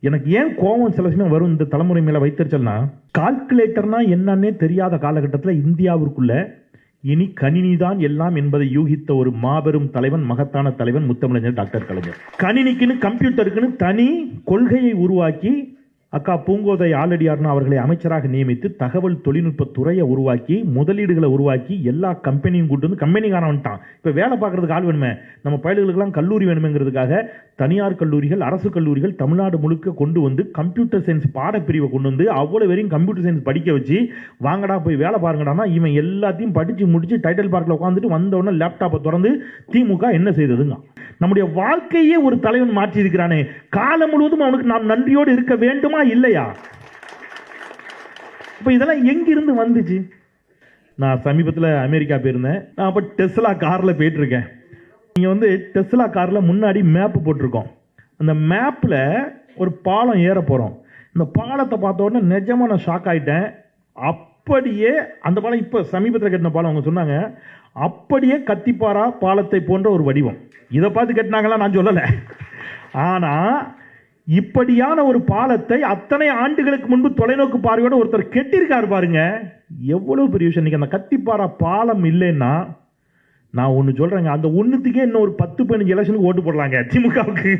எனக்கு ஏன் கோபம் சில சமயம் வரும் இந்த தலைமுறை மேல வைத்தறிச்சல்னா, கால்குலேட்டர்னா என்னன்னே தெரியாத காலகட்டத்தில் இந்தியாவிற்குள்ள இனி கணினி தான் எல்லாம் என்பதை யூகித்த ஒரு மாபெரும் தலைவன், மகத்தான தலைவன் முத்தமிழர் டாக்டர் கலைஞர். கணினிக்குன்னு கம்ப்யூட்டருக்குன்னு தனி கொள்கையை உருவாக்கி அக்கா பூங்கோதை ஆலடியார்னு அவர்களை அமைச்சராக நியமித்து தகவல் தொழில்நுட்ப துறையை உருவாக்கி முதலீடுகளை உருவாக்கி எல்லா கம்பெனியும் கூட்டு வந்து கம்பெனிக்காரன் வந்துட்டான். இப்போ வேலை பார்க்கறதுக்கு ஆள் வேணுமே, நம்ம பயல்களுக்கெல்லாம் கல்லூரி வேணுமேங்கிறதுக்காக தனியார் கல்லூரிகள், அரசு கல்லூரிகள் தமிழ்நாடு முழுக்க கொண்டு வந்து கம்ப்யூட்டர் சயின்ஸ் பாடப்பிரிவை கொண்டு வந்து அவ்வளோ வரையும் கம்ப்யூட்டர் சயின்ஸ் படிக்க வச்சு வாங்கடா போய் வேலை பாருங்கடானா இவன் எல்லாத்தையும் படித்து முடிச்சு டைட்டில் பார்க்கில் உட்காந்துட்டு வந்தவொடனே லேப்டாப்பை திறந்து திமுக என்ன செய்ததுங்க. நம்முடைய வாழ்க்கையே ஒரு தலைவன் மாற்றி இருக்கிறானே, காலம் முழுவதும் அவனுக்கு நாம் நன்றியோடு இருக்க வேண்டுமா இல்லையா? இப்ப இதெல்லாம் எங்கிருந்து வந்துச்சு? நான் சமீபத்தில் அமெரிக்கா போயிருந்தேன். நான் அப்ப டெஸ்லா கார்ல போயிட்டு இருக்கேன். நீங்க வந்து டெஸ்லா கார்ல முன்னாடி மேப் போட்டிருக்கோம். அந்த மேப்ல ஒரு பாலம் ஏற போறோம். இந்த பாலத்தை பார்த்த உடனே நிஜமா நான் ஷாக் ஆயிட்டேன். அப்படியே அந்த பாலம் இப்ப சமீபத்தில் கட்டின பாலம் அவங்க சொன்னாங்க, அப்படியே கத்திப்பாரா பாலத்தை போன்ற ஒரு வடிவம். இதை பார்த்து கட்டினாங்களா நான் சொல்லல. ஆனா இப்படியான ஒரு பாலத்தை அத்தனை ஆண்டுகளுக்கு முன்பு தொலைநோக்கு பார்வையோட ஒருத்தர் கெட்டிருக்காரு பாருங்க. எவ்வளவு பெரிய விஷயம். அந்த கத்திப்பாரா பாலம் இல்லைன்னா நான் ஒன்னு சொல்றேங்க, அந்த ஒண்ணுத்துக்கே இன்னும் ஒரு 10-15 எலெக்ஷனுக்கு ஓட்டு போடலாங்க திமுகவுக்கு.